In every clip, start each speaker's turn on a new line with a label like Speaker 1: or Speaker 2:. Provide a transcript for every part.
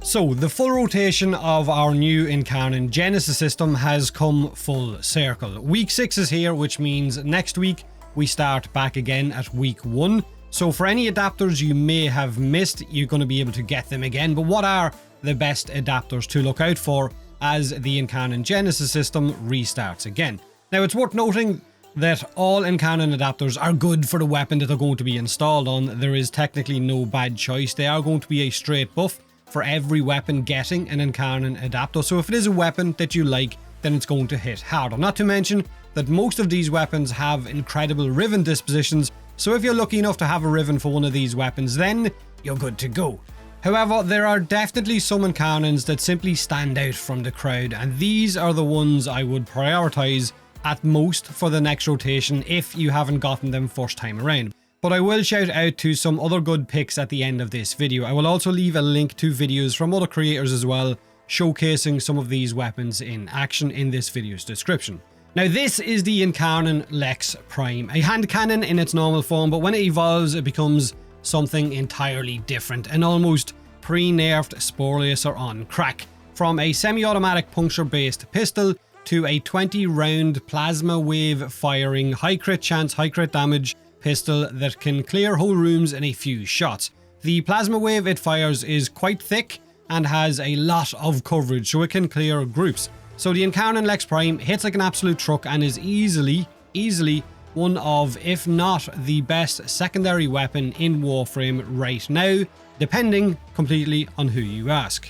Speaker 1: So, the full rotation of our new Incarnon Genesis system has come full circle. Week 6 is here, which means next week we start back again at week 1. So for any adapters you may have missed, you're going to be able to get them again. But what are the best adapters to look out for as the Incarnon Genesis system restarts again? Now, it's worth noting that all Incarnon adapters are good for the weapon that they're going to be installed on. There is technically no bad choice. They are going to be a straight buff for every weapon getting an Incarnon adapter. So if it is a weapon that you like, then it's going to hit harder. Not to mention that most of these weapons have incredible Riven dispositions, so if you're lucky enough to have a Riven for one of these weapons, then you're good to go. However, there are definitely some Incarnons that simply stand out from the crowd, and these are the ones I would prioritize at most for the next rotation if you haven't gotten them first time around. But I will shout out to some other good picks at the end of this video. I will also leave a link to videos from other creators as well, showcasing some of these weapons in action in this video's description. Now, this is the Incarnon Lex Prime, a hand cannon in its normal form, but when it evolves it becomes something entirely different, an almost pre-nerfed Spore Lacer on crack. From a semi-automatic puncture-based pistol to a 20-round plasma wave firing, high crit chance, high crit damage pistol that can clear whole rooms in a few shots. The plasma wave it fires is quite thick and has a lot of coverage, so it can clear groups. So the Incarnon Lex Prime hits like an absolute truck and is easily one of, if not the best secondary weapon in Warframe right now, depending completely on who you ask.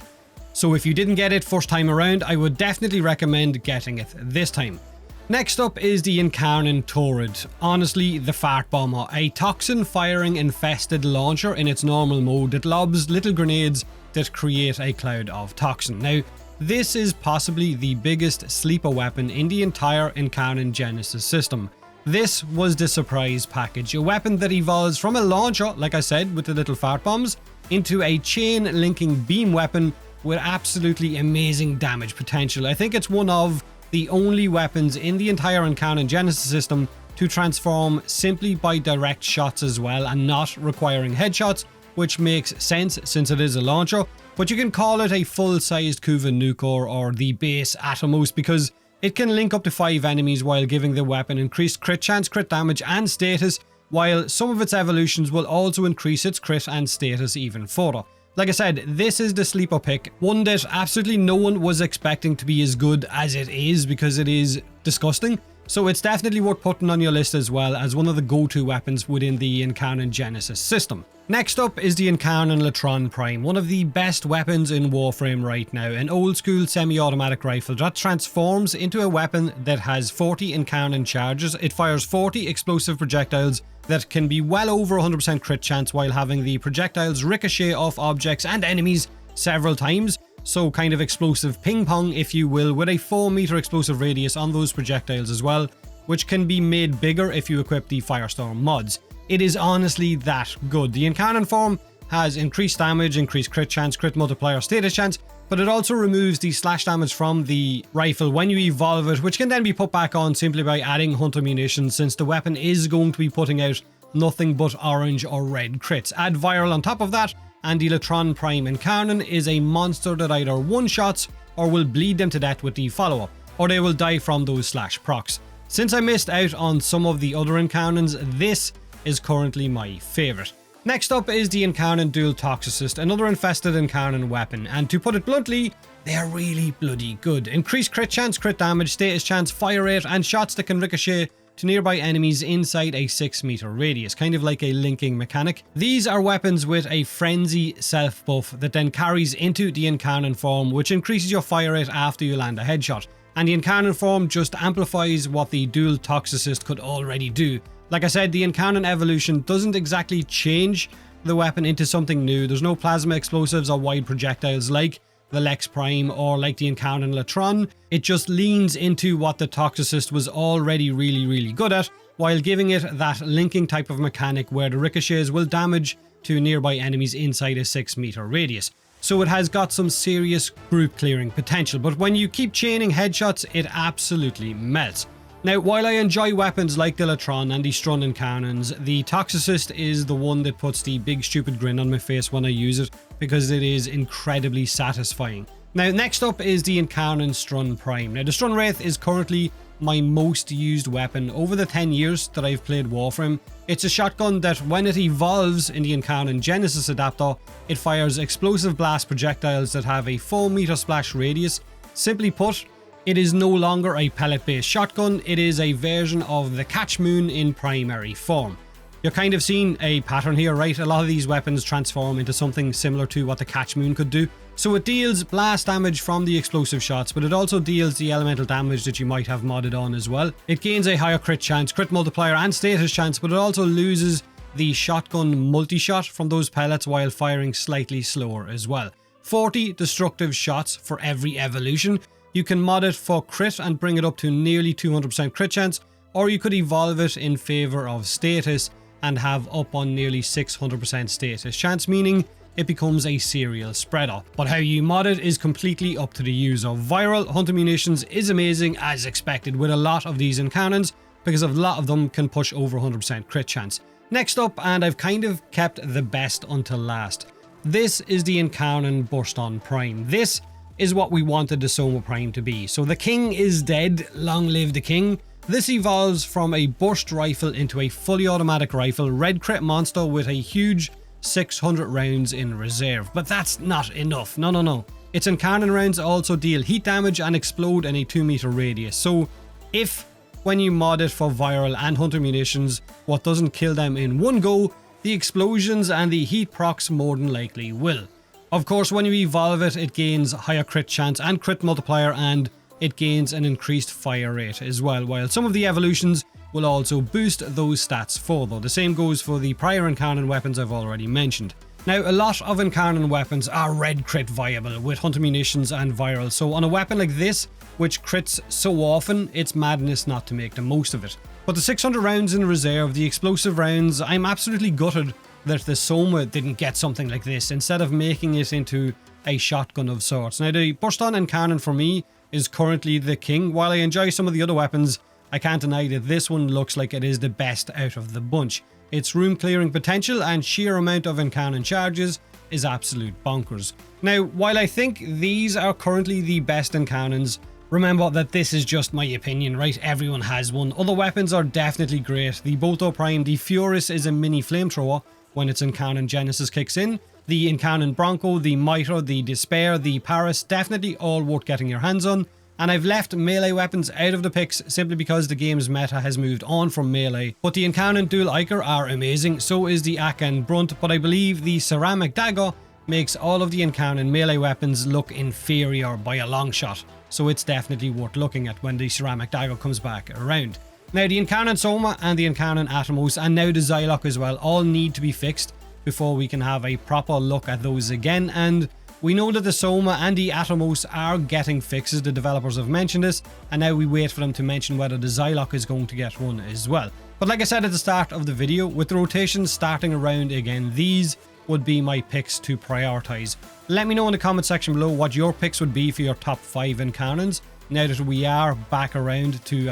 Speaker 1: So if you didn't get it first time around, I would definitely recommend getting it this time. Next up is the Incarnon Torrid, honestly the fart bomber, a toxin firing infested launcher in its normal mode that lobs little grenades that create a cloud of toxin. Now, this is possibly the biggest sleeper weapon in the entire Incarnon Genesis system. This was the surprise package, a weapon that evolves from a launcher, like I said, with the little fart bombs, into a chain linking beam weapon with absolutely amazing damage potential. I think it's one of the only weapons in the entire Incarnon Genesis system to transform simply by direct shots as well and not requiring headshots, which makes sense since it is a launcher, but you can call it a full-sized Kuva Nucor or the base Atomos because it can link up to 5 enemies while giving the weapon increased crit chance, crit damage and status, while some of its evolutions will also increase its crit and status even further. Like I said, this is the sleeper pick, one that absolutely no one was expecting to be as good as it is because it is disgusting. So it's definitely worth putting on your list as well as one of the go-to weapons within the Incarnon Genesis system. Next up is the Incarnon Latron Prime, one of the best weapons in Warframe right now, an old school semi-automatic rifle that transforms into a weapon that has 40 Incarnon charges. It fires 40 explosive projectiles that can be well over 100% crit chance while having the projectiles ricochet off objects and enemies several times. So kind of explosive ping pong, if you will, with a 4-meter explosive radius on those projectiles as well, which can be made bigger if you equip the Firestorm mods. It is honestly that good. The Incarnon form has increased damage, increased crit chance, crit multiplier, status chance, but it also removes the slash damage from the rifle when you evolve it, which can then be put back on simply by adding hunter munitions, since the weapon is going to be putting out nothing but orange or red crits. Add viral on top of that, and the Latron Prime Incarnon is a monster that either one-shots or will bleed them to death with the follow-up, or they will die from those slash procs. Since I missed out on some of the other Incarnons, this is currently my favourite. Next up is the Incarnon Dual Toxicist, another infested Incarnon weapon, and to put it bluntly, they are really bloody good. Increased crit chance, crit damage, status chance, fire rate, and shots that can ricochet to nearby enemies inside a 6-meter radius, kind of like a linking mechanic. These are weapons with a frenzy self buff that then carries into the Incarnon form, which increases your fire rate after you land a headshot. And the Incarnon form just amplifies what the Dual Toxicist could already do. Like I said, the Incarnon evolution doesn't exactly change the weapon into something new. There's no plasma explosives or wide projectiles like the Lex Prime or like the Incarnon Latron. It just leans into what the Toxicist was already really good at, while giving it that linking type of mechanic where the ricochets will damage to nearby enemies inside a 6-meter radius. So it has got some serious group clearing potential, but when you keep chaining headshots, it absolutely melts. Now, while I enjoy weapons like the Latron and the Strun Incarnons, the Toxicist is the one that puts the big stupid grin on my face when I use it, because it is incredibly satisfying. Now, next up is the Incarnon Strun Prime. Now, the Strun Wraith is currently my most used weapon over the 10 years that I've played Warframe. It's a shotgun that, when it evolves in the Incarnon Genesis adapter, it fires explosive blast projectiles that have a 4-meter splash radius. Simply put, it is no longer a pellet-based shotgun, it is a version of the Catch Moon in primary form. You're kind of seeing a pattern here, right? A lot of these weapons transform into something similar to what the Catch Moon could do. So it deals blast damage from the explosive shots, but it also deals the elemental damage that you might have modded on as well. It gains a higher crit chance, crit multiplier and status chance, but it also loses the shotgun multi-shot from those pellets while firing slightly slower as well. 40 destructive shots for every evolution. You can mod it for crit and bring it up to nearly 200% crit chance, or you could evolve it in favor of status and have up on nearly 600% status chance, meaning it becomes a serial spreader. But how you mod it is completely up to the user. Viral Hunter Munitions is amazing as expected with a lot of these Incarnons, because a lot of them can push over 100% crit chance. Next up, and I've kind of kept the best until last, this is the Incarnon Burst On Prime. This is what we wanted the Soma Prime to be. So the king is dead, long live the king. This evolves from a burst rifle into a fully automatic rifle, red crit monster with a huge 600 rounds in reserve. But that's not enough. No. Its Incarnon rounds also deal heat damage and explode in a 2-meter radius. So if, when you mod it for viral and hunter munitions, what doesn't kill them in one go, the explosions and the heat procs more than likely will. Of course, when you evolve it, it gains higher crit chance and crit multiplier, and it gains an increased fire rate as well, while some of the evolutions will also boost those stats further. The same goes for the prior Incarnon weapons I've already mentioned. Now, a lot of Incarnon weapons are red crit viable with hunter munitions and viral, so on a weapon like this, which crits so often, it's madness not to make the most of it. But the 600 rounds in reserve, the explosive rounds, I'm absolutely gutted that the Soma didn't get something like this instead of making it into a shotgun of sorts. Now, the Burst On Incarnon for me is currently the king. While I enjoy some of the other weapons, I can't deny that this one looks like it is the best out of the bunch. Its room clearing potential and sheer amount of Incarnon charges is absolute bonkers. Now, while I think these are currently the best Incarnons, remember that this is just my opinion, right? Everyone has one. Other weapons are definitely great. The Boto Prime, the Furus is a mini flamethrower when its Incarnon Genesis kicks in. The Incarnon Bronco, the Mitre, the Despair, the Paris, definitely all worth getting your hands on. And I've left melee weapons out of the picks simply because the game's meta has moved on from melee. But the Incarnon Dual Iker are amazing, so is the Akan Brunt, but I believe the Ceramic Dagger makes all of the Incarnon melee weapons look inferior by a long shot. So it's definitely worth looking at when the Ceramic Dagger comes back around. Now, the Incarnon Soma and the Incarnon Atomos, and now the Zylok as well, all need to be fixed before we can have a proper look at those again. And we know that the Soma and the Atomos are getting fixes, the developers have mentioned this, and now we wait for them to mention whether the Zylok is going to get one as well. But like I said at the start of the video, with the rotation starting around again, these would be my picks to prioritize. Let me know in the comment section below what your picks would be for your top 5 Incarnons, now that we are back around to,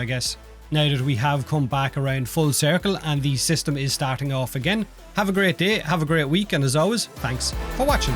Speaker 1: now that we have come back around full circle and the system is starting off again. Have a great day, have a great week, and as always, thanks for watching.